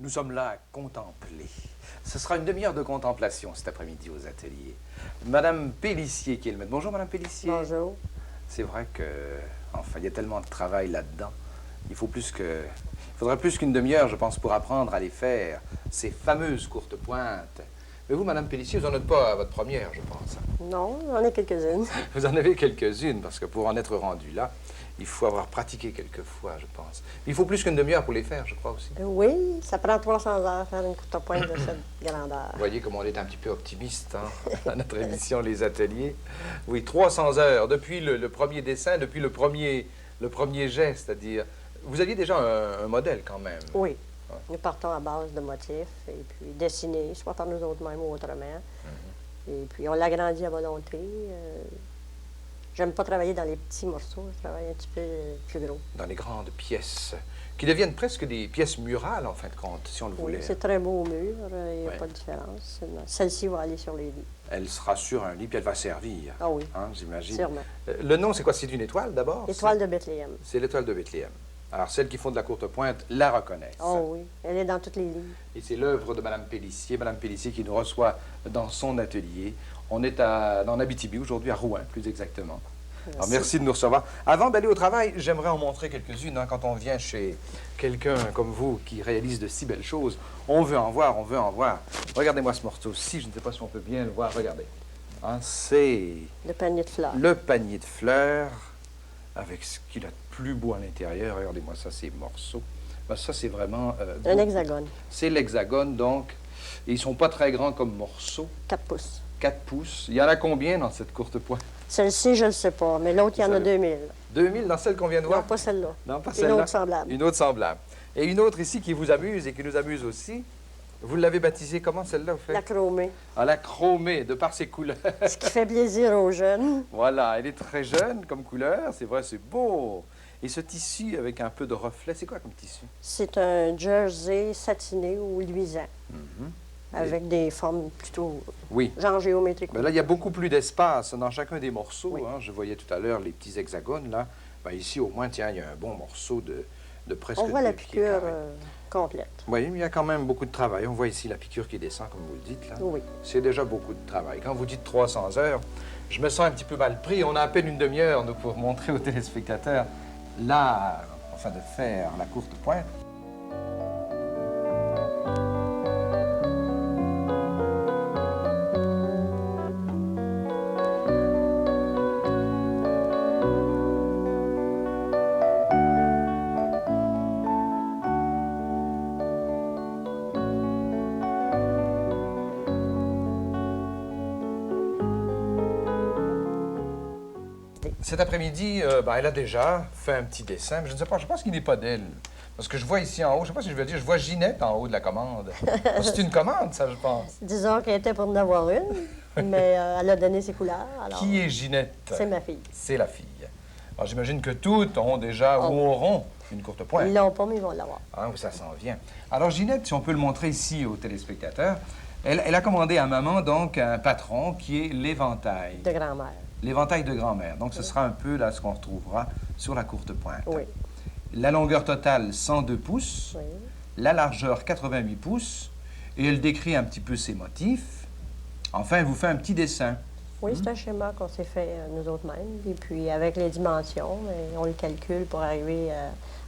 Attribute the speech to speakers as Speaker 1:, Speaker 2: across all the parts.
Speaker 1: Nous sommes là à contempler. Ce sera une demi-heure de contemplation cet après-midi aux ateliers. Madame Pélissier qui est le maître. Bonjour, Madame Pélissier.
Speaker 2: Bonjour.
Speaker 1: C'est vrai que, enfin, il y a tellement de travail là-dedans. Il faudrait plus qu'une demi-heure, je pense, pour apprendre à les faire, ces fameuses courtes pointes. Mais vous, Madame Pélissier, vous n'en êtes pas à votre première, je pense.
Speaker 2: Non, j'en ai quelques-unes.
Speaker 1: Vous en avez quelques-unes, parce que pour en être rendu là, il faut avoir pratiqué quelques fois, je pense. Il faut plus qu'une demi-heure pour les faire, je crois aussi.
Speaker 2: Oui, ça prend 300 heures faire une courte pointe de cette grandeur.
Speaker 1: Vous voyez comme on est un petit peu optimiste, hein, à notre émission Les Ateliers. Oui, 300 heures, depuis le premier dessin, depuis le premier geste, c'est-à-dire... Vous aviez déjà un modèle, quand même.
Speaker 2: Oui. Nous partons à base de motifs, et puis dessinés, soit par nous autres mêmes ou autrement. Et puis on l'agrandit à volonté. J'aime pas travailler dans les petits morceaux, je travaille un petit peu plus gros.
Speaker 1: Dans les grandes pièces, qui deviennent presque des pièces murales, en fin de compte, si on le voulait.
Speaker 2: Oui, c'est très beau au mur, il n'y a pas de différence. Celle-ci va aller sur les lits.
Speaker 1: Elle sera sur un lit, puis elle va servir.
Speaker 2: Ah oui,
Speaker 1: hein, j'imagine.
Speaker 2: sûrement.
Speaker 1: Le nom, c'est quoi? C'est une étoile, d'abord?
Speaker 2: Étoile de Bethléem.
Speaker 1: C'est l'étoile de Bethléem. Alors, celles qui font de la courte pointe la reconnaissent.
Speaker 2: Oh oui, elle est dans toutes les lignes.
Speaker 1: Et c'est l'œuvre de Mme Pélissier. Mme Pélissier qui nous reçoit dans son atelier. On est dans Abitibi aujourd'hui, à Rouen, plus exactement.
Speaker 2: Merci.
Speaker 1: Alors, merci de nous recevoir. Avant d'aller au travail, j'aimerais en montrer quelques-unes. Hein, quand on vient chez quelqu'un comme vous qui réalise de si belles choses, on veut en voir, on veut en voir. Regardez-moi ce morceau-ci, je ne sais pas si on peut bien le voir. Regardez. Hein, c'est...
Speaker 2: Le panier de fleurs.
Speaker 1: Le panier de fleurs, avec ce qu'il a de plus beau à l'intérieur. Regardez-moi ça, ces morceaux. Ben, ça, c'est vraiment...
Speaker 2: Un hexagone.
Speaker 1: C'est l'hexagone, donc. Et ils ne sont pas très grands comme morceaux.
Speaker 2: 4 pouces.
Speaker 1: 4 pouces. Il y en a combien dans cette courte pointe?
Speaker 2: Celle-ci, je ne le sais pas, mais l'autre, il y en a 2000.
Speaker 1: 2000 dans celle qu'on vient de voir?
Speaker 2: Non, pas celle-là.
Speaker 1: Non, pas
Speaker 2: Une
Speaker 1: celle-là.
Speaker 2: autre semblable.
Speaker 1: Une autre semblable. Et une autre ici qui vous amuse et qui nous amuse aussi. Vous l'avez baptisée comment, celle-là, au fait?
Speaker 2: La chromée.
Speaker 1: Ah, la chromée, de par ses couleurs.
Speaker 2: Ce qui fait plaisir aux jeunes.
Speaker 1: Voilà, elle est très jeune comme couleur. C'est vrai, c'est beau. Et ce tissu avec un peu de reflet, c'est quoi comme tissu?
Speaker 2: C'est un jersey satiné ou luisant, avec des formes plutôt
Speaker 1: Oui.
Speaker 2: genre géométriques.
Speaker 1: Ben là, il y a beaucoup plus d'espace dans chacun des morceaux.
Speaker 2: Oui.
Speaker 1: Hein. Je voyais tout à l'heure les petits hexagones, là. Ben, ici, au moins, tiens, il y a un bon morceau de presque...
Speaker 2: On voit
Speaker 1: 2
Speaker 2: la
Speaker 1: pieds
Speaker 2: piqûre
Speaker 1: carrés.
Speaker 2: complète.
Speaker 1: Oui, mais il y a quand même beaucoup de travail. On voit ici la piqûre qui descend, comme vous le dites, là.
Speaker 2: Oui.
Speaker 1: C'est déjà beaucoup de travail. Quand vous dites 300 heures, je me sens un petit peu mal pris. On a à peine une demi-heure, nous, pour montrer aux téléspectateurs l'art, enfin, de faire la courte pointe. Cet après-midi, ben, elle a déjà fait un petit dessin, mais je ne sais pas, je pense qu'il n'est pas d'elle. Parce que je vois ici en haut, je ne sais pas si je veux dire, je vois Ginette en haut de la commande. C'est une commande, ça, je pense.
Speaker 2: Disons qu'elle était pour en avoir une, mais elle a donné ses couleurs. Alors,
Speaker 1: Qui est Ginette?
Speaker 2: c'est ma fille.
Speaker 1: C'est la fille. Alors, j'imagine que toutes ont déjà ou auront une courte pointe.
Speaker 2: Ils l'ont pas, mais ils vont l'avoir.
Speaker 1: Ah, ça s'en vient. Alors, Ginette, si on peut le montrer ici aux téléspectateurs, elle a commandé à maman, donc, un patron qui est l'éventail.
Speaker 2: De grand-mère.
Speaker 1: L'éventail de grand-mère. Donc, ce sera un peu, là, ce qu'on retrouvera sur la courte pointe.
Speaker 2: Oui.
Speaker 1: La longueur totale, 102 pouces.
Speaker 2: Oui.
Speaker 1: La largeur, 88 pouces. Et elle décrit un petit peu ses motifs. Enfin, elle vous fait un petit dessin.
Speaker 2: Oui, c'est un schéma qu'on s'est fait nous autres mêmes. Et puis, avec les dimensions, on le calcule pour arriver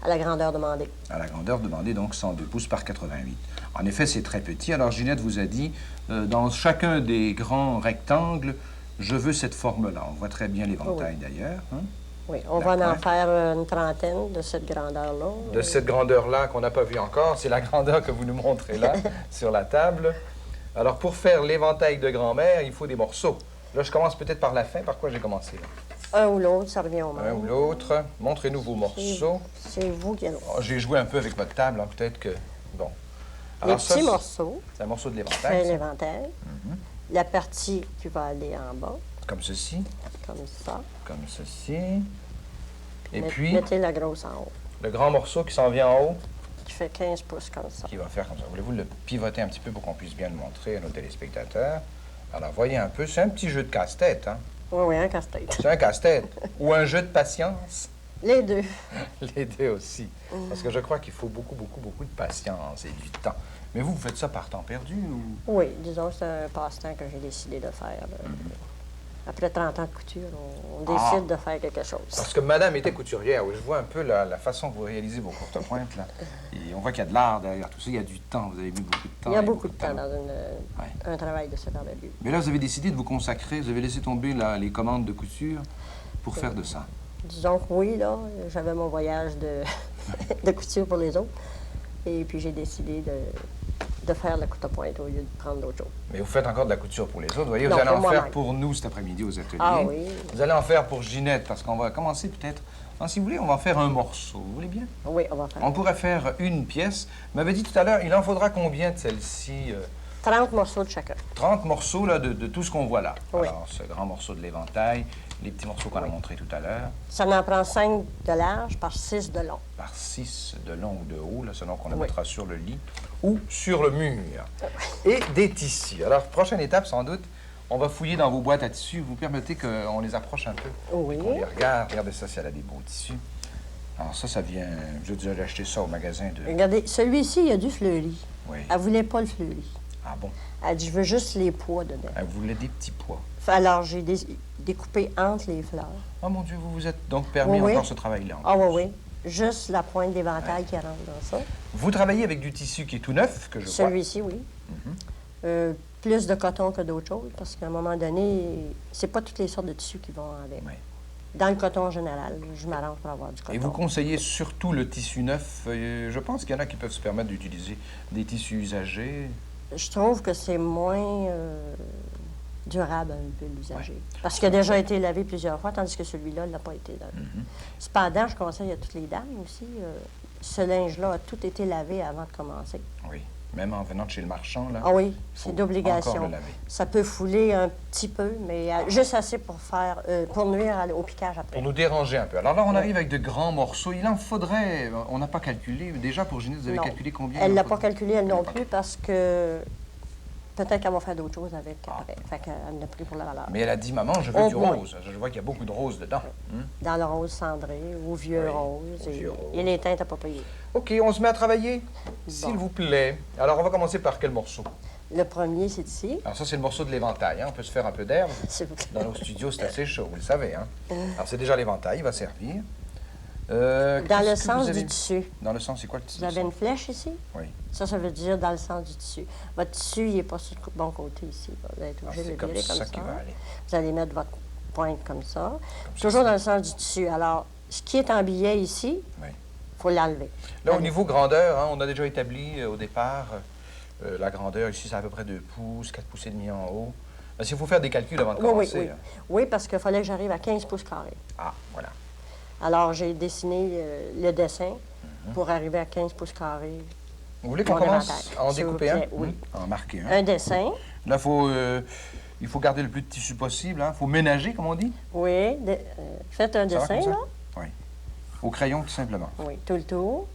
Speaker 2: à la grandeur demandée.
Speaker 1: À la grandeur demandée, donc 102 pouces par 88. En effet, c'est très petit. Alors, Ginette vous a dit, dans chacun des grands rectangles, je veux cette forme-là. On voit très bien l'éventail, d'ailleurs. Hein?
Speaker 2: Oui, on va en faire une trentaine de cette grandeur-là.
Speaker 1: De cette grandeur-là qu'on n'a pas vue encore, c'est la grandeur que vous nous montrez là, sur la table. Alors, pour faire l'éventail de grand-mère, il faut des morceaux. Là, je commence peut-être par la fin. Par quoi j'ai commencé, là?
Speaker 2: Un ou l'autre, ça revient au même.
Speaker 1: Un ou l'autre. Montrez-nous vos morceaux.
Speaker 2: C'est vous qui allez.
Speaker 1: Oh, j'ai joué un peu avec votre table, hein, peut-être que... Bon.
Speaker 2: Les
Speaker 1: Alors, ça,
Speaker 2: petits morceaux,
Speaker 1: c'est un morceau de
Speaker 2: fait
Speaker 1: l'éventail, ça.
Speaker 2: l'éventail. La partie qui va aller en bas,
Speaker 1: Comme ceci,
Speaker 2: comme ça.
Speaker 1: comme ceci. Et
Speaker 2: Met-
Speaker 1: puis,
Speaker 2: Mettez la grosse en haut,
Speaker 1: le grand morceau qui s'en vient en haut,
Speaker 2: qui fait 15 pouces comme ça.
Speaker 1: qui va faire comme ça. Voulez-vous le pivoter un petit peu pour qu'on puisse bien le montrer à nos téléspectateurs? Alors, voyez un peu, c'est un petit jeu de casse-tête, hein?
Speaker 2: Oui, oui, un casse-tête.
Speaker 1: C'est un casse-tête. Ou un jeu de patience.
Speaker 2: Les deux.
Speaker 1: Les deux aussi. Parce que je crois qu'il faut beaucoup, beaucoup, beaucoup de patience et du temps. Mais vous faites ça par temps perdu ou...
Speaker 2: Oui, disons que c'est un passe-temps que j'ai décidé de faire. Là. Après 30 ans de couture, on décide de faire quelque chose.
Speaker 1: Parce que madame était couturière. Oui, je vois un peu la façon que vous réalisez vos courtes pointes, là. Et on voit qu'il y a de l'art derrière tout ça. Il y a du temps. Vous avez mis beaucoup de temps.
Speaker 2: Il y a beaucoup de temps
Speaker 1: talent.
Speaker 2: dans un travail de ce genre de lieu.
Speaker 1: Mais là, vous avez décidé de vous consacrer. Vous avez laissé tomber les commandes de couture pour faire de ça.
Speaker 2: Disons que oui, là, j'avais mon voyage de, de couture pour les autres. Et puis j'ai décidé de faire la courte pointe au lieu de prendre d'autres choses.
Speaker 1: Mais vous faites encore de la couture pour les autres. Vous voyez,
Speaker 2: Non,
Speaker 1: vous allez
Speaker 2: pour
Speaker 1: en faire
Speaker 2: moi-même.
Speaker 1: pour nous cet après-midi aux ateliers.
Speaker 2: Ah oui.
Speaker 1: Vous allez en faire pour Ginette, parce qu'on va commencer peut-être... Ah, si vous voulez, on va en faire un morceau. Vous voulez bien?
Speaker 2: Oui, on va faire.
Speaker 1: On pourrait faire une pièce. Vous m'avez dit tout à l'heure, il en faudra combien de celle-ci?
Speaker 2: 30 morceaux de chacun.
Speaker 1: 30 morceaux là, de tout ce qu'on voit là.
Speaker 2: Oui.
Speaker 1: Alors, ce grand morceau de l'éventail, les petits morceaux qu'on a montrés tout à l'heure,
Speaker 2: Ça en prend 5 de large par 6 de long.
Speaker 1: par 6 de long ou de haut, là, selon qu'on le
Speaker 2: Oui.
Speaker 1: mettra sur le lit ou sur le mur. Et des tissus. Alors, prochaine étape, sans doute, on va fouiller dans vos boîtes à tissus. Vous permettez qu'on les approche un peu?
Speaker 2: Oui.
Speaker 1: Qu'on les regarde. Regardez ça, si elle a des beaux tissus. Alors ça vient... J'ai déjà acheté ça au magasin de...
Speaker 2: Regardez, celui-ci, il y a du fleuri.
Speaker 1: Oui.
Speaker 2: Elle voulait pas le fleuri.
Speaker 1: Ah bon?
Speaker 2: Elle dit, je veux juste les pois dedans.
Speaker 1: Elle voulait des petits pois.
Speaker 2: Alors, j'ai découpé entre les fleurs.
Speaker 1: Oh mon Dieu, vous vous êtes donc permis
Speaker 2: Oui, oui.
Speaker 1: encore ce travail-là.
Speaker 2: Ah oui, oui. Juste la pointe d'éventail qui rentre dans ça.
Speaker 1: Vous travaillez avec du tissu qui est tout neuf, que je vois.
Speaker 2: Celui-ci, oui. Plus de coton que d'autres choses, parce qu'à un moment donné, c'est pas toutes les sortes de tissus qui vont avec.
Speaker 1: Oui.
Speaker 2: Dans le coton en général, je m'arrange pour avoir du coton.
Speaker 1: Et vous conseillez surtout le tissu neuf. Je pense qu'il y en a qui peuvent se permettre d'utiliser des tissus usagés.
Speaker 2: Je trouve que c'est moins durable un peu l'usager. Parce qu'il a déjà été lavé plusieurs fois, tandis que celui-là n'a pas été lavé. Cependant, je conseille à toutes les dames aussi, ce linge-là a tout été lavé avant de commencer.
Speaker 1: Oui. Même en venant de chez le marchand, là.
Speaker 2: Ah oui,
Speaker 1: faut
Speaker 2: c'est d'obligation.
Speaker 1: encore le laver.
Speaker 2: Ça peut fouler un petit peu, mais juste assez pour faire, pour nuire au piquage après.
Speaker 1: Pour nous déranger un peu. Alors là, on arrive avec de grands morceaux. Il en faudrait... On n'a pas calculé. Déjà, pour Ginette, vous avez
Speaker 2: Non.
Speaker 1: calculé combien?
Speaker 2: Elle
Speaker 1: il en
Speaker 2: l'a pas
Speaker 1: faudrait?
Speaker 2: calculé, elle
Speaker 1: l'a
Speaker 2: non
Speaker 1: pas
Speaker 2: plus, parce que peut-être qu'elle va faire d'autres choses avec après. Fait qu'elle l'a pris pour la valeur.
Speaker 1: Mais elle a dit, maman, je veux
Speaker 2: Au
Speaker 1: du
Speaker 2: moins.
Speaker 1: rose. Je vois qu'il y a beaucoup de rose dedans.
Speaker 2: Dans le rose cendré, au vieux
Speaker 1: Oui,
Speaker 2: rose,
Speaker 1: au vieux rose.
Speaker 2: et les teintes à pas payer.
Speaker 1: OK, on se met à travailler, s'il vous plaît. Alors, on va commencer par quel morceau?
Speaker 2: Le premier, c'est ici.
Speaker 1: Alors ça, c'est le morceau de l'éventail. Hein? On peut se faire un peu d'herbe.
Speaker 2: S'il vous plaît.
Speaker 1: Dans nos studios, c'est assez chaud, vous le savez. Hein? Alors, c'est déjà l'éventail, il va servir.
Speaker 2: Dans
Speaker 1: Qu'est-ce
Speaker 2: le
Speaker 1: que
Speaker 2: sens
Speaker 1: vous avez-
Speaker 2: du tissu.
Speaker 1: Dans le sens, c'est quoi le tissu?
Speaker 2: Vous avez une flèche ici?
Speaker 1: Oui.
Speaker 2: Ça veut dire dans le sens du tissu. Votre tissu, il n'est pas sur le bon côté ici. Vous allez être
Speaker 1: Ah,
Speaker 2: obligé de
Speaker 1: c'est
Speaker 2: le
Speaker 1: comme
Speaker 2: virer
Speaker 1: ça
Speaker 2: comme
Speaker 1: qu'il
Speaker 2: ça.
Speaker 1: va aller.
Speaker 2: Vous allez mettre votre pointe comme ça.
Speaker 1: ça,
Speaker 2: Toujours
Speaker 1: ça.
Speaker 2: dans le sens du tissu. Alors, ce qui est en billet ici,
Speaker 1: Oui.
Speaker 2: il faut l'enlever.
Speaker 1: Là, au
Speaker 2: Allez.
Speaker 1: niveau grandeur, hein, on a déjà établi au départ la grandeur. Ici, c'est à peu près 2 pouces, 4 pouces et demi en haut. Parce qu'il faut faire des calculs avant de
Speaker 2: Oui, oui,
Speaker 1: commencer.
Speaker 2: oui.
Speaker 1: hein.
Speaker 2: Oui, parce qu'il fallait que j'arrive à 15 pouces carrés.
Speaker 1: Ah, voilà.
Speaker 2: Alors, j'ai dessiné le dessin pour arriver à 15 pouces carrés.
Speaker 1: Vous voulez qu'on
Speaker 2: Mon
Speaker 1: commence
Speaker 2: éventail,
Speaker 1: à en
Speaker 2: s'il vous
Speaker 1: découper un?
Speaker 2: plaît, oui.
Speaker 1: En marquer un.
Speaker 2: Un dessin,
Speaker 1: Là, il faut garder le plus de tissu possible. Il faut ménager, comme on dit.
Speaker 2: oui. Faites un
Speaker 1: Ça va
Speaker 2: dessin,
Speaker 1: comme ça?
Speaker 2: là.
Speaker 1: Oui. Au crayon, tout simplement.
Speaker 2: Oui, tout le tour.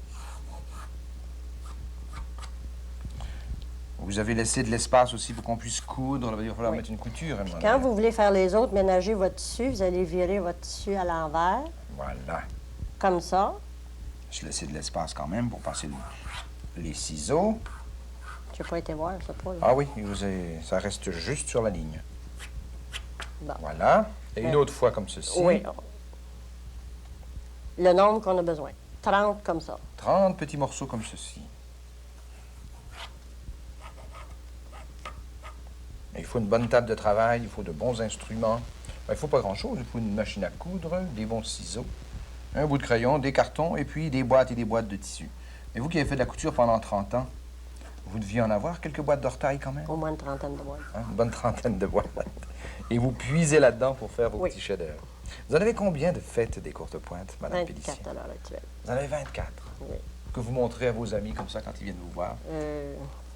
Speaker 1: Vous avez laissé de l'espace aussi pour qu'on puisse coudre. Il va falloir
Speaker 2: Oui.
Speaker 1: mettre une couture. à un moment
Speaker 2: Quand
Speaker 1: donné.
Speaker 2: vous voulez faire les autres, ménager votre tissu, vous allez virer votre tissu à l'envers,
Speaker 1: Voilà.
Speaker 2: comme ça.
Speaker 1: Je laissé de l'espace quand même pour passer les ciseaux.
Speaker 2: Je n'ai pas été voir, je sais pas. là.
Speaker 1: Ah oui, ça reste juste sur la ligne.
Speaker 2: Bon.
Speaker 1: Voilà. Et une autre fois comme ceci.
Speaker 2: Oui. Le nombre qu'on a besoin. 30 comme ça.
Speaker 1: 30 petits morceaux comme ceci. Et il faut une bonne table de travail, il faut de bons instruments. Ben, il ne faut pas grand-chose. Il faut une machine à coudre, des bons ciseaux, un bout de crayon, des cartons et puis des boîtes et des boîtes de tissu. Et vous qui avez fait de la couture pendant 30 ans, vous deviez en avoir quelques boîtes d'ortail quand même.
Speaker 2: Au moins une trentaine de boîtes.
Speaker 1: Hein, une bonne trentaine de boîtes. Et vous puisez là-dedans pour faire vos
Speaker 2: Oui.
Speaker 1: petits chefs-d'œuvre. Vous en avez combien de fêtes des courtes pointes, Madame Pélissier?
Speaker 2: 24 à l'heure actuelle.
Speaker 1: Vous en avez 24.
Speaker 2: Oui.
Speaker 1: Que vous montrez à vos amis comme ça quand ils viennent vous voir.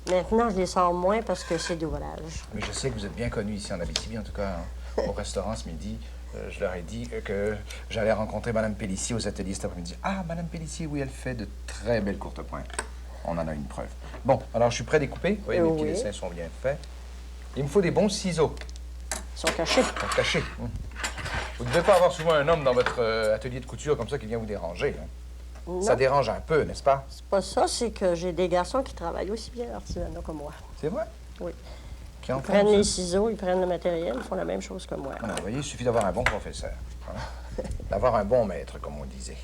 Speaker 2: Maintenant, je les sors moins parce que c'est d'ouvrage.
Speaker 1: Mais je sais que vous êtes bien connu ici en Abitibi, en tout cas hein, au restaurant ce midi. Je leur ai dit que j'allais rencontrer Madame Pélissier aux ateliers cet après-midi. Ah, Madame Pélissier, oui, elle fait de très belles courtes pointes. On en a une preuve. Bon, alors je suis prêt à découper. Vous voyez, mes petits
Speaker 2: Oui.
Speaker 1: dessins sont bien faits. Il me faut des bons ciseaux.
Speaker 2: Ils sont cachés.
Speaker 1: Pour cacher. Faut Vous ne devez pas avoir souvent un homme dans votre atelier de couture comme ça qui vient vous déranger. Hein?
Speaker 2: Non,
Speaker 1: Ça dérange un peu, n'est-ce pas?
Speaker 2: c'est pas ça, c'est que j'ai des garçons qui travaillent aussi bien à l'artisanat que moi.
Speaker 1: C'est vrai?
Speaker 2: Oui.
Speaker 1: Qui en
Speaker 2: Ils
Speaker 1: font,
Speaker 2: prennent
Speaker 1: ça?
Speaker 2: les ciseaux, ils prennent le matériel, ils font la même chose que moi.
Speaker 1: Ah, vous voyez, il suffit d'avoir un bon professeur. Hein? D'avoir un bon maître, comme on disait.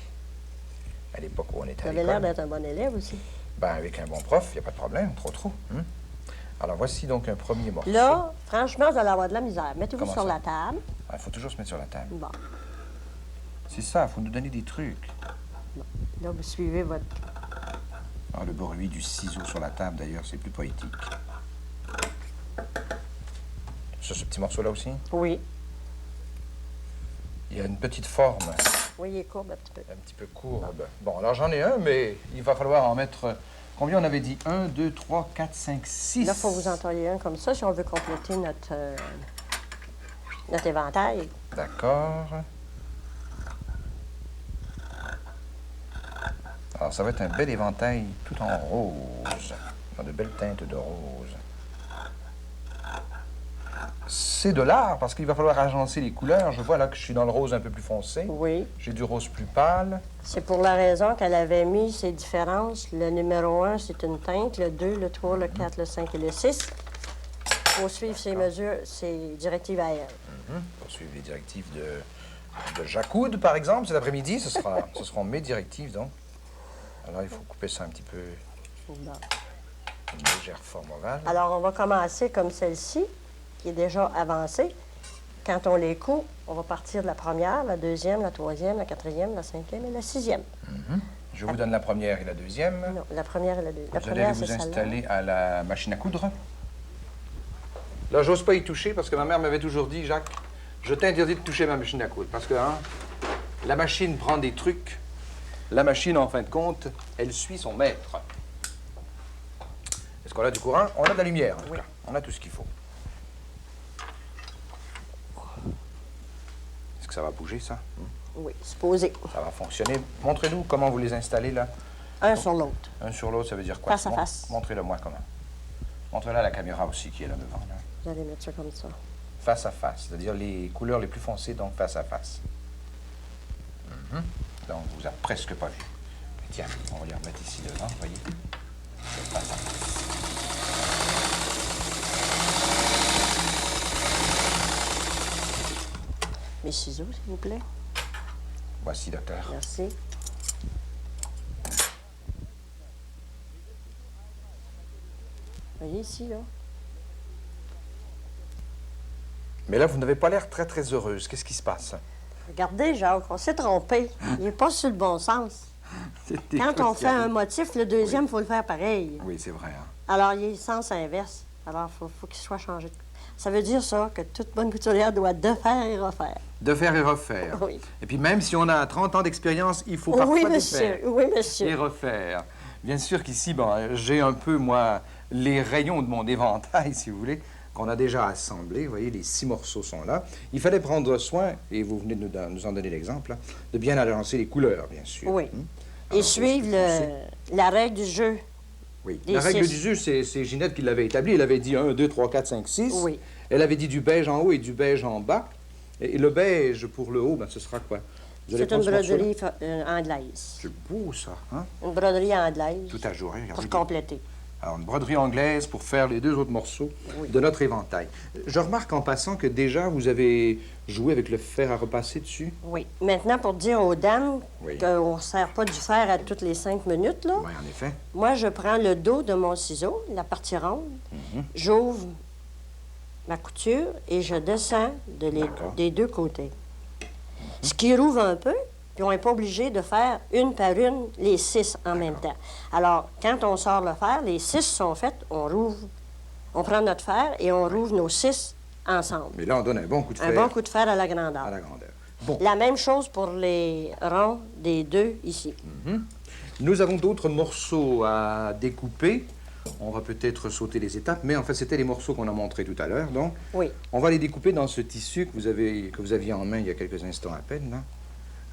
Speaker 1: À l'époque où on était
Speaker 2: Vous
Speaker 1: à
Speaker 2: avez l'air
Speaker 1: l'école.
Speaker 2: d'être un bon élève aussi.
Speaker 1: Ben, avec un bon prof, il n'y a pas de problème, trop. Hein? Alors, voici donc un premier morceau.
Speaker 2: Là, franchement, vous allez avoir de la misère. Mettez-vous
Speaker 1: Comment
Speaker 2: sur
Speaker 1: ça?
Speaker 2: la table.
Speaker 1: Il faut toujours se mettre sur la table.
Speaker 2: Bon.
Speaker 1: C'est ça, il faut nous donner des trucs.
Speaker 2: Là, vous suivez votre...
Speaker 1: Ah, le bruit du ciseau sur la table, d'ailleurs, c'est plus poétique. Sur ce petit morceau-là aussi,
Speaker 2: Oui.
Speaker 1: il y a une petite forme,
Speaker 2: Oui, il est courbe un petit peu.
Speaker 1: un petit peu courbe. Bon, alors j'en ai un, mais il va falloir en mettre... Combien on avait dit? 1, 2, 3, 4, 5, 6.
Speaker 2: Là, il faut vous en tailler un comme ça si on veut compléter notre éventail.
Speaker 1: D'accord. Alors, ça va être un bel éventail tout en rose, dans de belles teintes de rose. C'est de l'art, parce qu'il va falloir agencer les couleurs. Je vois là que je suis dans le rose un peu plus foncé.
Speaker 2: Oui.
Speaker 1: J'ai du rose plus pâle.
Speaker 2: C'est pour la raison qu'elle avait mis ces différences. Le numéro 1, c'est une teinte. Le 2, le 3, le 4, le 5 et le 6. Il faut suivre ces mesures, ces directives à elle.
Speaker 1: Pour suivre les directives de Jacques Oud, par exemple, cet après-midi. Ce seront mes directives, donc. Alors, il faut couper ça un petit peu,
Speaker 2: Bon.
Speaker 1: une légère forme ovale.
Speaker 2: Alors, on va commencer comme celle-ci, qui est déjà avancée. Quand on les coupe, on va partir de la première, la deuxième, la troisième, la quatrième, la cinquième et la sixième.
Speaker 1: Je vous donne la première et la deuxième.
Speaker 2: Non, la première et la deuxième. La
Speaker 1: Vous allez
Speaker 2: première,
Speaker 1: vous
Speaker 2: c'est celle-là.
Speaker 1: installer à la machine à coudre. Là, j'ose pas y toucher parce que ma mère m'avait toujours dit, Jacques, je t'interdis de toucher ma machine à coudre. Parce que, hein, la machine prend des trucs. La machine, en fin de compte, elle suit son maître. Est-ce qu'on a du courant? On a de la lumière, en tout cas. On a tout ce qu'il faut. Est-ce que ça va bouger, ça?
Speaker 2: Oui, c'est posé.
Speaker 1: Ça va fonctionner. Montrez-nous comment vous les installez, là.
Speaker 2: Un sur l'autre.
Speaker 1: Un sur l'autre, ça veut dire quoi?
Speaker 2: Face à face.
Speaker 1: Montrez-le moi comment. Montrez-le à la caméra aussi qui est là devant. Là.
Speaker 2: Vous allez mettre ça comme ça.
Speaker 1: Face à face, c'est-à-dire les couleurs les plus foncées, donc face à face. Là, on ne vous a presque pas vu. Mais tiens, on va les remettre ici devant, vous voyez. C'est face à face.
Speaker 2: Mes ciseaux, s'il vous plaît.
Speaker 1: Voici, docteur.
Speaker 2: Merci. Voyez ici, là.
Speaker 1: Mais là, vous n'avez pas l'air très, très heureuse. Qu'est-ce qui se passe?
Speaker 2: Regardez, Jacques, on s'est trompé. Il n'est pas sur le bon sens. Quand on fait un motif, le deuxième, il faut le faire pareil.
Speaker 1: Oui, c'est vrai. Hein?
Speaker 2: Alors, il est sens inverse. Alors, il faut qu'il soit changé. Ça veut dire ça, que toute bonne couturière doit défaire et refaire.
Speaker 1: De faire et refaire.
Speaker 2: Oui.
Speaker 1: Et puis même si on a 30 ans d'expérience, il faut parfois
Speaker 2: Oui,
Speaker 1: défaire
Speaker 2: monsieur. Oui,
Speaker 1: et
Speaker 2: monsieur.
Speaker 1: refaire. Bien sûr qu'ici, bon, j'ai un peu, moi, les rayons de mon éventail, si vous voulez, qu'on a déjà assemblés. Vous voyez, les 6 morceaux sont là. Il fallait prendre soin, et vous venez de nous en donner l'exemple, de bien agencer les couleurs, bien sûr.
Speaker 2: Oui.
Speaker 1: Hein?
Speaker 2: Et
Speaker 1: Alors,
Speaker 2: suivre
Speaker 1: c'est ce
Speaker 2: la règle du jeu.
Speaker 1: Oui.
Speaker 2: Des
Speaker 1: La règle
Speaker 2: 6.
Speaker 1: du jeu, c'est Ginette qui l'avait établie. Elle avait dit 1, 2, 3, 4, 5, 6.
Speaker 2: Oui.
Speaker 1: Elle avait dit du beige en haut et du beige en bas. Et le beige pour le haut, ben, ce sera quoi? Vous allez
Speaker 2: C'est une
Speaker 1: prendre ce morceau-là?
Speaker 2: broderie anglaise.
Speaker 1: C'est beau, ça. Hein?
Speaker 2: Une broderie anglaise.
Speaker 1: Tout à jour. Hein?
Speaker 2: Pour
Speaker 1: Regardez.
Speaker 2: compléter.
Speaker 1: Alors, une broderie anglaise pour faire les 2 autres morceaux de notre éventail. Je remarque en passant que déjà, vous avez joué avec le fer à repasser dessus.
Speaker 2: Oui. Maintenant, pour dire aux dames
Speaker 1: Oui.
Speaker 2: qu'on ne sert pas du fer à toutes les 5 minutes, là,
Speaker 1: Oui, en effet.
Speaker 2: moi, je prends le dos de mon ciseau, la partie ronde,
Speaker 1: Mhm.
Speaker 2: j'ouvre ma couture et je descends
Speaker 1: D'accord.
Speaker 2: des deux côtés. Ce qui rouvre un peu, puis on n'est pas obligé de faire une par une les 6 en même temps. Alors, quand on sort le fer, les 6 sont faites, on rouvre, on prend notre fer et on rouvre nos 6 ensemble.
Speaker 1: Mais là, on donne un bon coup de fer
Speaker 2: Un bon coup de fer à la grandeur.
Speaker 1: à la grandeur. Bon,
Speaker 2: La même chose pour les ronds des 2 ici.
Speaker 1: nous avons d'autres morceaux à découper. On va peut-être sauter les étapes, mais en fait, c'était les morceaux qu'on a montrés tout à l'heure. Donc,
Speaker 2: Oui.
Speaker 1: on va les découper dans ce tissu que vous aviez en main il y a quelques instants à peine. Là.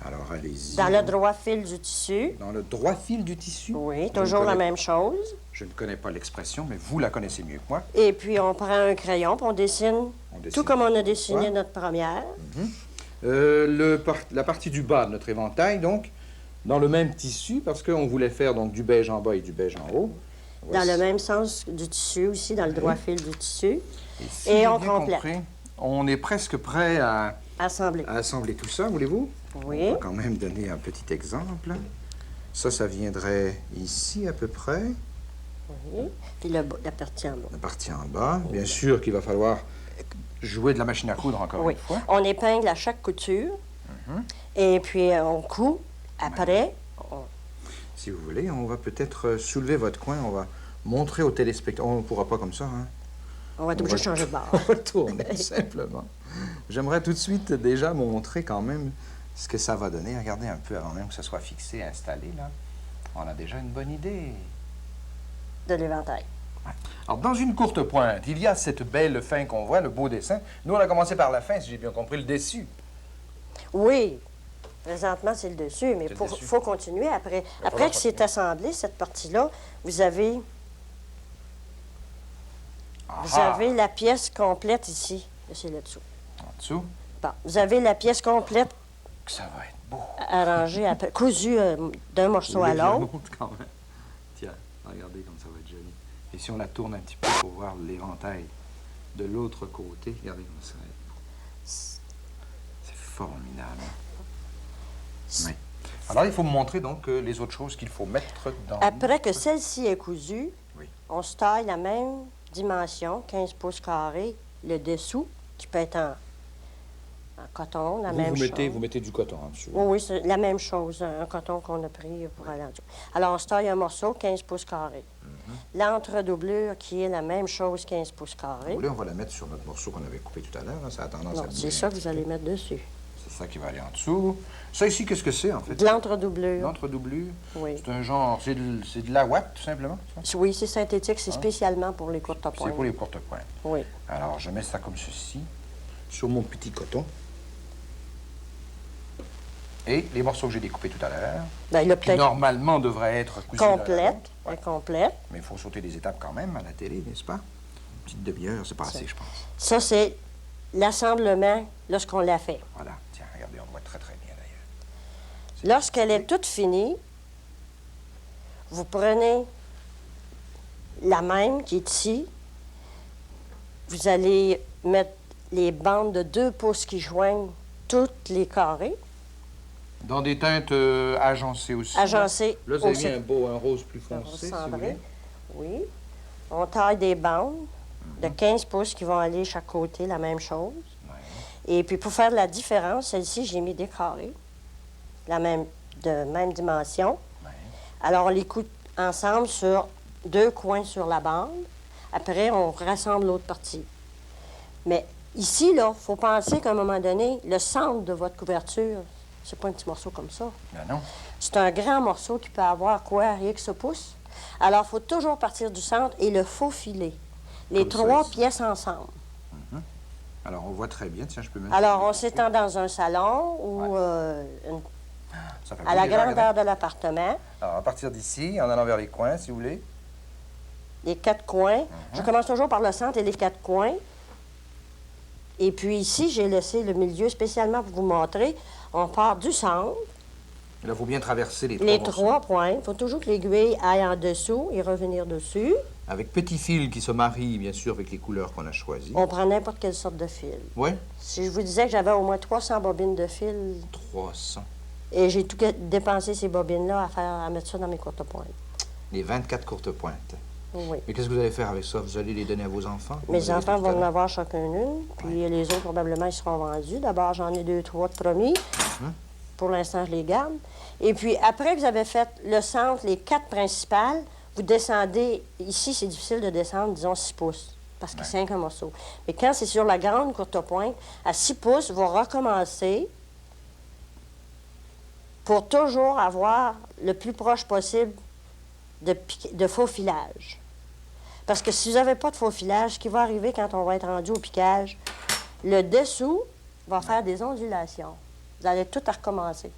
Speaker 1: Alors, allez-y.
Speaker 2: Dans le droit fil du tissu.
Speaker 1: Dans le droit fil du tissu.
Speaker 2: Oui,
Speaker 1: Je ne
Speaker 2: toujours la
Speaker 1: connais-
Speaker 2: même chose.
Speaker 1: Je ne connais pas l'expression, mais vous la connaissez mieux que moi.
Speaker 2: Et puis, on prend un crayon, puis on dessine,
Speaker 1: On dessine
Speaker 2: tout comme on a dessiné
Speaker 1: quoi?
Speaker 2: notre première.
Speaker 1: La partie du bas de notre éventail, donc, dans le même tissu, parce qu'on voulait faire donc du beige en bas et du beige en haut.
Speaker 2: Dans le même sens du tissu aussi, dans le droit fil du tissu.
Speaker 1: Si
Speaker 2: Et
Speaker 1: j'ai
Speaker 2: on
Speaker 1: bien
Speaker 2: complète.
Speaker 1: compris, on est presque prêt à
Speaker 2: Assembler.
Speaker 1: assembler tout ça, voulez-vous?
Speaker 2: Oui.
Speaker 1: On va quand même donner un petit exemple. Ça viendrait ici à peu près,
Speaker 2: Oui. Puis la partie en bas.
Speaker 1: la partie en bas. Bien sûr qu'il va falloir jouer de la machine à coudre encore
Speaker 2: Oui.
Speaker 1: une fois.
Speaker 2: On épingle à chaque couture. Et puis on coud. Après,
Speaker 1: Si vous voulez, on va peut-être soulever votre coin, on va montrer aux téléspectateurs. On ne pourra pas comme ça, hein?
Speaker 2: on va être obligé de changer de barre.
Speaker 1: On va tourner simplement. J'aimerais tout de suite déjà montrer quand même ce que ça va donner. Regardez un peu avant même que ça soit fixé, installé, là. On a déjà une bonne idée.
Speaker 2: De l'éventail.
Speaker 1: Alors, dans une courte pointe, il y a cette belle fin qu'on voit, le beau dessin. Nous, on a commencé par la fin, si j'ai bien compris, le dessus.
Speaker 2: Oui. Présentement, c'est le dessus, mais
Speaker 1: C'est le
Speaker 2: il
Speaker 1: dessus.
Speaker 2: faut continuer après.
Speaker 1: va
Speaker 2: Après que c'est
Speaker 1: continuer.
Speaker 2: assemblé, cette partie-là, vous avez
Speaker 1: Ah,
Speaker 2: la pièce complète ici. C'est là-dessous.
Speaker 1: en dessous,
Speaker 2: Bon. Vous avez la pièce complète
Speaker 1: que ça va être beau.
Speaker 2: arrangée, cousue d'un morceau à
Speaker 1: Oui, je la
Speaker 2: l'autre.
Speaker 1: montre quand même. Tiens, regardez comme ça va être joli. Et si on la tourne un petit peu pour voir l'éventail de l'autre côté, regardez comme ça va être beau. C'est formidable. Oui. Alors, il faut me montrer donc les autres choses qu'il faut mettre dans...
Speaker 2: Après que celle-ci est cousue,
Speaker 1: Oui.
Speaker 2: on se taille la même dimension, 15 pouces carrés, le dessous, qui peut être en coton, la même chose.
Speaker 1: Vous mettez du coton en dessous.
Speaker 2: Oui, oui, c'est la même chose, un coton qu'on a pris pour aller en dessous. Alors, on se taille un morceau, 15 pouces carrés. L'entredoublure, qui est la même chose, 15 pouces
Speaker 1: Vous
Speaker 2: carrés.
Speaker 1: voulez, on va la mettre sur notre morceau qu'on avait coupé tout à l'heure. Hein, ça a tendance à
Speaker 2: Non,
Speaker 1: bien...
Speaker 2: c'est ça que vous allez mettre dessus.
Speaker 1: C'est ça qui va aller en dessous. Ça ici, qu'est-ce que c'est, en fait?
Speaker 2: De l'entredoublure.
Speaker 1: L'entredoublure.
Speaker 2: Oui.
Speaker 1: C'est un genre... C'est de la ouate, tout simplement, ça?
Speaker 2: Oui, c'est synthétique, c'est spécialement pour les courtes
Speaker 1: C'est
Speaker 2: pointes.
Speaker 1: pour les courtes pointes.
Speaker 2: Oui.
Speaker 1: Alors, je mets ça comme ceci, sur mon petit coton. Et les morceaux que j'ai découpés tout à l'heure,
Speaker 2: Ben, il a
Speaker 1: qui
Speaker 2: peut-être
Speaker 1: normalement devraient être cousus là-dedans.
Speaker 2: complète,
Speaker 1: Ouais.
Speaker 2: incomplète.
Speaker 1: Mais il faut sauter des étapes quand même à la télé, n'est-ce pas? Une petite demi-heure, c'est pas assez, je pense.
Speaker 2: Ça, c'est l'assemblement lorsqu'on l'a fait.
Speaker 1: Voilà. Tiens, regardez, on voit très, très bien, d'ailleurs.
Speaker 2: Lorsqu'elle est toute finie, vous prenez la même qui est ici. Vous allez mettre les bandes de 2 pouces qui joignent toutes les carrés,
Speaker 1: Dans des teintes agencées aussi.
Speaker 2: agencées
Speaker 1: Là, ça
Speaker 2: aussi.
Speaker 1: vient un rose plus foncé, si vous
Speaker 2: Cendré.
Speaker 1: voulez.
Speaker 2: Oui. On taille des bandes de 15 pouces qui vont aller chaque côté, la même chose.
Speaker 1: Ouais.
Speaker 2: Et puis, pour faire la différence, celle-ci, j'ai mis des carrés, de même dimension.
Speaker 1: Ouais.
Speaker 2: Alors, on les coud ensemble sur 2 coins sur la bande. Après, on rassemble l'autre partie. Mais ici, là, il faut penser qu'à un moment donné, le centre de votre couverture, c'est pas un petit morceau comme ça.
Speaker 1: Ben non.
Speaker 2: C'est un grand morceau qui peut avoir quoi, X pouces. Alors, il faut toujours partir du centre et le faufiler. Les
Speaker 1: Comme ça,
Speaker 2: 3
Speaker 1: ici.
Speaker 2: pièces ensemble.
Speaker 1: Alors, on voit très bien. Tiens, je peux mettre...
Speaker 2: Alors, on s'étend dans un salon ou
Speaker 1: Ça fait
Speaker 2: à la
Speaker 1: beau, déjà,
Speaker 2: grandeur de l'appartement,
Speaker 1: Alors, à partir d'ici, en allant vers les coins, si vous voulez.
Speaker 2: les 4 coins. Je commence toujours par le centre et les 4 coins. Et puis ici, j'ai laissé le milieu spécialement pour vous montrer. On part du centre,
Speaker 1: Là, il faut bien traverser les
Speaker 2: les
Speaker 1: morceaux.
Speaker 2: 3 points. Il faut toujours que l'aiguille aille en dessous et revenir dessus.
Speaker 1: Avec petits fils qui se marient, bien sûr, avec les couleurs qu'on a choisies.
Speaker 2: On prend n'importe quelle sorte de fil.
Speaker 1: Oui.
Speaker 2: Si je vous disais que j'avais au moins 300 bobines de fil,
Speaker 1: 300.
Speaker 2: et j'ai tout dépensé ces bobines-là à mettre ça dans mes courtes pointes.
Speaker 1: Les 24 courtes pointes.
Speaker 2: Oui.
Speaker 1: Mais qu'est-ce que vous allez faire avec ça? Vous allez les donner à vos enfants?
Speaker 2: Mes
Speaker 1: Vous avez
Speaker 2: enfants
Speaker 1: dit tout à
Speaker 2: vont en
Speaker 1: l'heure.
Speaker 2: avoir chacun une, puis les autres, probablement, ils seront vendus. D'abord, j'en ai 2, 3 de promis. Pour l'instant, je les garde. Et puis, après que vous avez fait le centre, les 4 principales, vous descendez. Ici, c'est difficile de descendre, disons, 6 pouces, parce que c'est un morceau. Mais quand c'est sur la grande courte pointe, à 6 pouces, vous recommencez pour toujours avoir le plus proche possible de faux filage. Parce que si vous n'avez pas de faux filage, ce qui va arriver quand on va être rendu au piquage, le dessous va faire des ondulations. Vous allez tout à recommencer.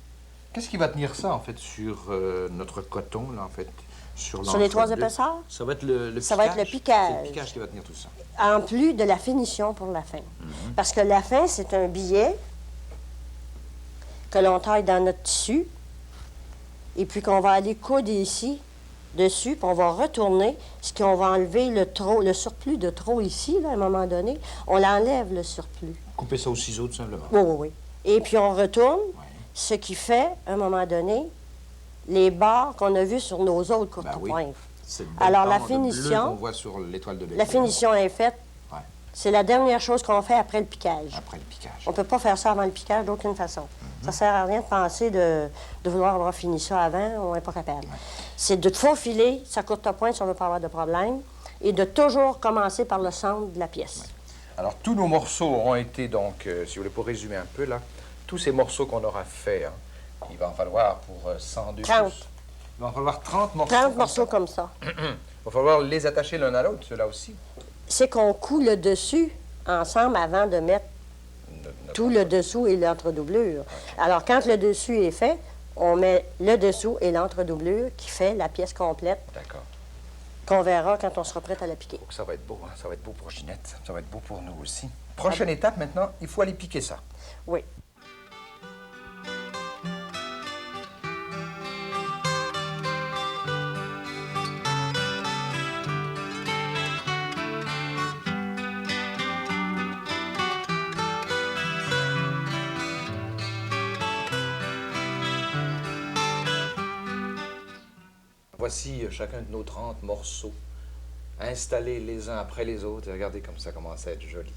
Speaker 1: Qu'est-ce qui va tenir ça, en fait, sur notre coton, là, en fait? Sur
Speaker 2: les 3
Speaker 1: l'entre-deux?
Speaker 2: épaisseurs?
Speaker 1: Ça va être le piquage?
Speaker 2: Ça va être le piquage.
Speaker 1: C'est le piquage qui va tenir tout ça.
Speaker 2: En plus de la finition pour la fin. Parce que la fin, c'est un billet que l'on taille dans notre tissu, et puis qu'on va aller coudre ici, dessus, puis on va retourner, ce qu'on va enlever le surplus de trop ici, là, à un moment donné. On l'enlève, le surplus.
Speaker 1: Couper ça au ciseau, tout simplement.
Speaker 2: Oui, oui, oui. Et puis on retourne,
Speaker 1: Ouais.
Speaker 2: ce qui fait, à un moment donné, les barres qu'on a vues sur nos autres courtes
Speaker 1: Ben oui.
Speaker 2: pointes.
Speaker 1: Cette belle
Speaker 2: Alors, la
Speaker 1: bande bleue
Speaker 2: finition-
Speaker 1: qu'on voit sur l'étoile de
Speaker 2: La
Speaker 1: Bethléem.
Speaker 2: finition est faite.
Speaker 1: Ouais.
Speaker 2: C'est la dernière chose qu'on fait après le piquage.
Speaker 1: Après le piquage.
Speaker 2: On ne peut pas faire ça avant le piquage d'aucune façon. Ça ne sert à rien de penser de vouloir avoir fini ça avant, on n'est pas capable. C'est de faufiler sa courte pointe si on ne veut pas avoir de problème et de toujours commencer par le centre de la pièce.
Speaker 1: Alors, tous nos morceaux ont été, donc, si vous voulez, pour résumer un peu, là, tous ces morceaux qu'on aura fait, hein, il va en falloir pour 102
Speaker 2: 30.
Speaker 1: pouces. Il va en falloir 30 morceaux.
Speaker 2: 30
Speaker 1: comme
Speaker 2: morceaux
Speaker 1: ça.
Speaker 2: comme ça.
Speaker 1: Il va falloir les attacher l'un à l'autre, ceux-là aussi.
Speaker 2: C'est qu'on coud le dessus ensemble avant de mettre tout le dessous et l'entredoublure. Alors, quand le dessus est fait, on met le dessous et l'entredoublure qui fait la pièce complète
Speaker 1: D'accord.
Speaker 2: qu'on verra quand on sera prêt à la piquer.
Speaker 1: Donc, ça va être beau, hein. Ça va être beau pour Ginette. Ça va être beau pour nous aussi. Prochaine étape, maintenant, il faut aller piquer ça.
Speaker 2: Oui.
Speaker 1: Voici chacun de nos 30 morceaux, installés les uns après les autres. Et regardez comme ça commence à être joli.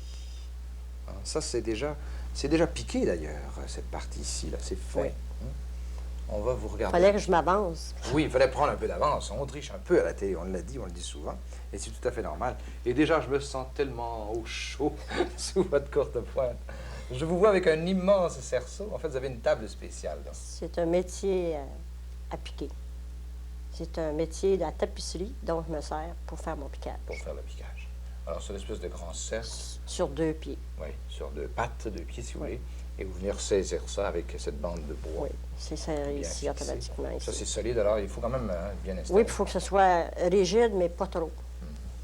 Speaker 1: Hein, ça, c'est déjà piqué, d'ailleurs, cette partie-ci, là. C'est fait.
Speaker 2: Oui.
Speaker 1: Hein. On va vous regarder.
Speaker 2: Fallait que je m'avance.
Speaker 1: Oui, il fallait prendre un peu d'avance. On triche un peu à la télé, on l'a dit, on le dit souvent. Et c'est tout à fait normal. Et déjà, je me sens tellement au chaud sous votre courte pointe. Je vous vois avec un immense cerceau. En fait, vous avez une table spéciale, là.
Speaker 2: C'est un métier à piquer. C'est un métier de la tapisserie dont je me sers pour faire mon piquage.
Speaker 1: Pour faire le piquage. Alors, c'est une espèce de grand cercle,
Speaker 2: Sur 2 pieds.
Speaker 1: oui, sur 2 pattes, 2 pieds, si vous
Speaker 2: Oui.
Speaker 1: voulez, et vous venez ressaisir ça avec cette bande de bois.
Speaker 2: Oui, c'est serré
Speaker 1: bien
Speaker 2: ici
Speaker 1: fixée.
Speaker 2: automatiquement.
Speaker 1: Ça,
Speaker 2: Ici.
Speaker 1: c'est solide, alors il faut quand même bien installer.
Speaker 2: Oui, puis il faut que ce soit rigide, mais pas trop.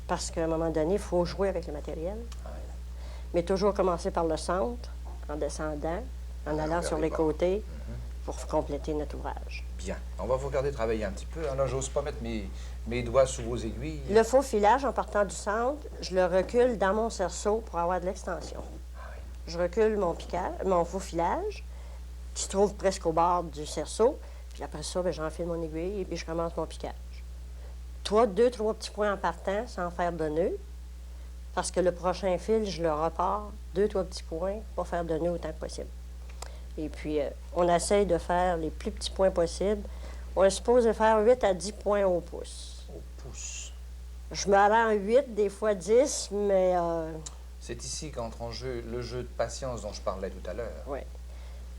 Speaker 2: Parce qu'à un moment donné, il faut jouer avec le matériel.
Speaker 1: Ah, oui.
Speaker 2: Mais toujours commencer par le centre, en descendant, en allant
Speaker 1: regardez
Speaker 2: sur les
Speaker 1: pas.
Speaker 2: côtés, pour compléter notre ouvrage.
Speaker 1: Bien. On va vous regarder travailler un petit peu. Là, j'ose pas mettre mes doigts sous vos aiguilles.
Speaker 2: Le faux filage, en partant du centre, je le recule dans mon cerceau pour avoir de l'extension.
Speaker 1: Ah, oui.
Speaker 2: Je recule mon faux filage, qui se trouve presque au bord du cerceau. Puis après ça, ben, j'enfile mon aiguille et puis je commence mon piquage. 2, 3 petits points en partant, sans faire de nœud. Parce que le prochain fil, je le repars, 2, 3 petits points, pour faire de nœud autant que possible. Et puis, on essaye de faire les plus petits points possibles. On est supposé faire 8 à 10 points au pouce.
Speaker 1: Au pouce.
Speaker 2: Je me rends 8, des fois 10, mais
Speaker 1: C'est ici qu'entre en jeu le jeu de patience dont je parlais tout à l'heure.
Speaker 2: oui.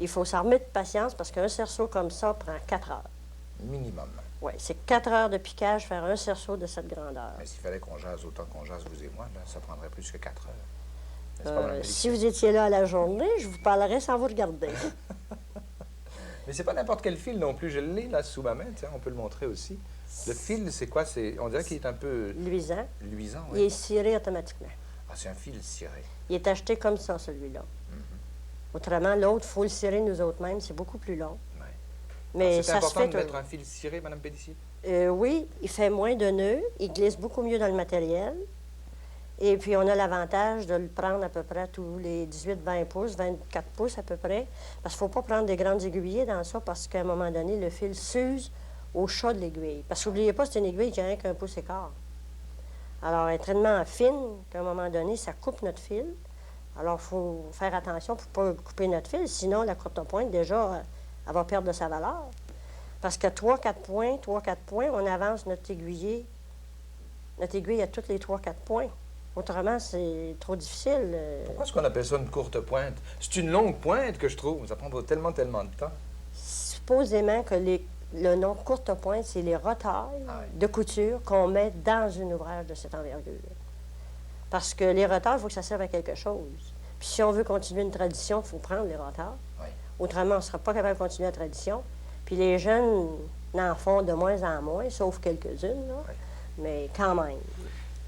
Speaker 2: Il faut s'armer de patience parce qu'un cerceau comme ça prend 4 heures.
Speaker 1: Minimum.
Speaker 2: Oui, c'est 4 heures de piquage faire un cerceau de cette grandeur.
Speaker 1: Mais s'il fallait qu'on jase autant qu'on jase, vous et moi, là, ça prendrait plus que 4 heures. N'est-ce pas, Mme
Speaker 2: Si
Speaker 1: Pélissier?
Speaker 2: vous étiez là à la journée, je vous parlerais sans vous regarder.
Speaker 1: Mais c'est pas n'importe quel fil non plus. Je l'ai là sous ma main, tiens, on peut le montrer aussi. Le fil, c'est quoi? On dirait qu'il est un peu
Speaker 2: Luisant,
Speaker 1: luisant,
Speaker 2: il
Speaker 1: oui.
Speaker 2: est ciré automatiquement.
Speaker 1: Ah, c'est un fil ciré.
Speaker 2: Il est acheté comme ça, celui-là. Autrement, l'autre, il faut le cirer nous autres mêmes, c'est beaucoup plus long.
Speaker 1: Ouais.
Speaker 2: Mais
Speaker 1: C'est
Speaker 2: ça se
Speaker 1: important
Speaker 2: fait
Speaker 1: de mettre un fil ciré, Mme Pélissier?
Speaker 2: Oui, il fait moins de nœuds, il glisse beaucoup mieux dans le matériel. Et puis, on a l'avantage de le prendre à peu près tous les 18-20 pouces, 24 pouces à peu près. Parce qu'il ne faut pas prendre des grandes aiguillées dans ça parce qu'à un moment donné, le fil s'use au chat de l'aiguille. Parce qu'oubliez pas, c'est une aiguille qui a rien qu'un pouce et quart. Alors, elle est tellement fine qu'à un moment donné, ça coupe notre fil. Alors, il faut faire attention pour ne pas couper notre fil. Sinon, la courte pointe, déjà, elle va perdre de sa valeur. Parce que 3-4 points, on avance notre aiguille à tous les 3-4 points. Autrement, c'est trop difficile.
Speaker 1: Pourquoi est-ce qu'on appelle ça une courte pointe? C'est une longue pointe que je trouve. Ça prend tellement de temps.
Speaker 2: Supposément que le nom courte pointe, c'est les retailles de couture qu'on met dans un ouvrage de cette envergure. Parce que les retailles, il faut que ça serve à quelque chose. Puis si on veut continuer une tradition, il faut prendre les retailles.
Speaker 1: Oui.
Speaker 2: Autrement, on ne sera pas capable de continuer la tradition. Puis les jeunes n'en font de moins en moins, sauf quelques-unes, là.
Speaker 1: Oui.
Speaker 2: Mais quand même.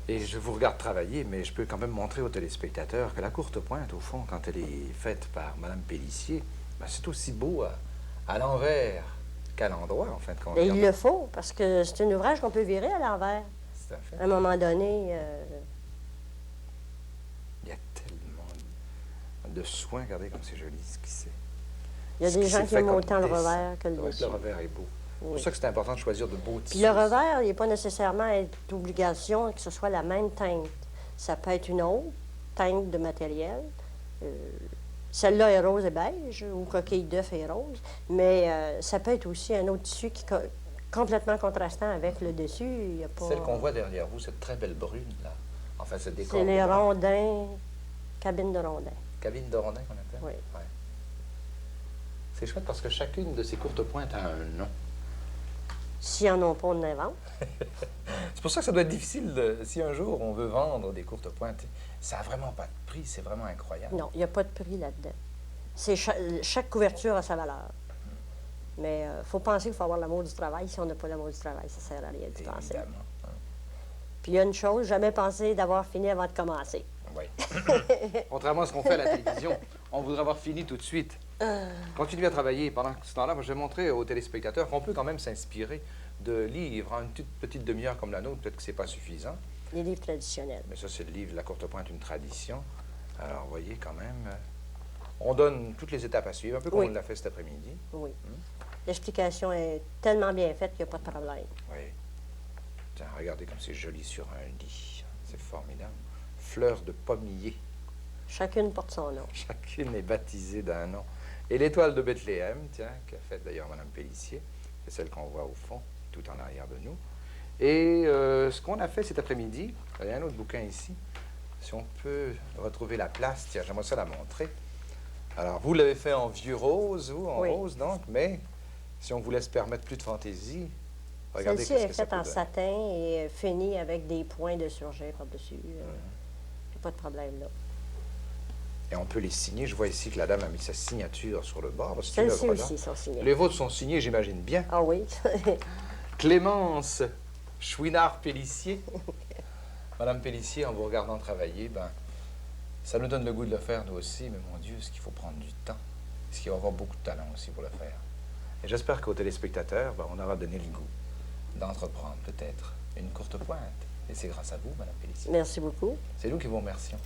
Speaker 1: Et je vous regarde travailler, mais je peux quand même montrer aux téléspectateurs que la courte pointe, au fond, quand elle est faite par Mme Pélissier, Ben, c'est aussi beau à l'envers qu'à l'endroit, en fin de compte.
Speaker 2: Et il le faut, parce que c'est un ouvrage qu'on peut virer à l'envers.
Speaker 1: Tout à fait.
Speaker 2: À un moment donné,
Speaker 1: Il y a tellement de soins. Regardez comme c'est joli ce qui c'est.
Speaker 2: il y a
Speaker 1: Ce
Speaker 2: des
Speaker 1: qui
Speaker 2: gens
Speaker 1: s'est
Speaker 2: qui
Speaker 1: fait
Speaker 2: aiment
Speaker 1: comme
Speaker 2: autant le
Speaker 1: dessin.
Speaker 2: revers que le
Speaker 1: C'est vrai
Speaker 2: dessus.
Speaker 1: que le revers est beau. C'est
Speaker 2: Oui.
Speaker 1: pour ça que c'est important de choisir de beaux tissus.
Speaker 2: Puis le revers, il n'est pas nécessairement être obligation que ce soit la même teinte. Ça peut être une autre teinte de matériel. Celle-là est rose et beige, ou coquille d'œuf et rose, mais ça peut être aussi un autre tissu qui est complètement contrastant avec le dessus. Il y a pas...
Speaker 1: Celle qu'on voit derrière vous, cette très belle brune, là. Enfin, ce décor.
Speaker 2: C'est les
Speaker 1: blanc.
Speaker 2: rondins, cabine de rondins.
Speaker 1: Cabine de rondin qu'on appelle?
Speaker 2: Oui.
Speaker 1: Ouais. C'est chouette parce que chacune de ces courtes pointes a un nom.
Speaker 2: S'ils n'en ont pas, on invente.
Speaker 1: C'est pour ça que ça doit être difficile, si un jour on veut vendre des courtes pointes. Ça n'a vraiment pas de prix, c'est vraiment incroyable.
Speaker 2: Non, il n'y a pas de prix là-dedans. Chaque couverture a sa valeur. Mais il faut penser qu'il faut avoir l'amour du travail. Si on n'a pas l'amour du travail, ça ne sert à rien de penser.
Speaker 1: Évidemment. Hein.
Speaker 2: Puis il y a une chose, jamais penser d'avoir fini avant de commencer.
Speaker 1: Oui. Contrairement à ce qu'on fait à la télévision, on voudrait avoir fini tout de suite. Continuez à travailler. Pendant ce temps-là, moi, je vais montrer aux téléspectateurs qu'on peut quand même s'inspirer de livres. Une petite demi-heure comme la nôtre, peut-être que c'est pas suffisant.
Speaker 2: Les livres traditionnels.
Speaker 1: Mais ça, c'est le livre La courte pointe, une tradition. Alors, vous voyez, quand même, on donne toutes les étapes à suivre, un peu comme
Speaker 2: Oui.
Speaker 1: on l'a fait cet après-midi.
Speaker 2: Oui. L'explication est tellement bien faite qu'il n'y a pas de problème.
Speaker 1: Oui. Tiens, regardez comme c'est joli sur un lit. C'est formidable. Fleurs de pommier.
Speaker 2: Chacune porte son nom.
Speaker 1: Chacune est baptisée d'un nom. Et l'étoile de Bethléem, tiens, qu'a faite d'ailleurs Mme Pélissier, c'est celle qu'on voit au fond, tout en arrière de nous. Et ce qu'on a fait cet après-midi, il y a un autre bouquin ici, si on peut retrouver la place, tiens, j'aimerais ça la montrer. Alors, vous l'avez fait en vieux rose, ou en
Speaker 2: Oui.
Speaker 1: rose donc, mais si on vous laisse permettre plus de fantaisie, regardez
Speaker 2: Celle-ci
Speaker 1: qu'est-ce
Speaker 2: est
Speaker 1: que ça
Speaker 2: faite
Speaker 1: peut
Speaker 2: en
Speaker 1: donner.
Speaker 2: satin et finie avec des points de surjet par-dessus. Il n'y a pas de problème là.
Speaker 1: Et on peut les signer. Je vois ici que la dame a mis sa signature sur le bord. C'est une
Speaker 2: Celles-ci
Speaker 1: œuvre d'art.
Speaker 2: aussi sont signées.
Speaker 1: Les vôtres sont signés, j'imagine bien.
Speaker 2: Ah oui.
Speaker 1: Clémence Chouinard-Pélissier. Madame Pélissier, en vous regardant travailler, ben, ça nous donne le goût de le faire, nous aussi. Mais mon Dieu, est-ce qu'il faut prendre du temps? Est-ce qu'il va y avoir beaucoup de talent aussi pour le faire? Et j'espère qu'aux téléspectateurs, ben, on aura donné le goût d'entreprendre peut-être une courte pointe. Et c'est grâce à vous, Madame Pélissier.
Speaker 2: Merci beaucoup.
Speaker 1: C'est nous qui vous remercions.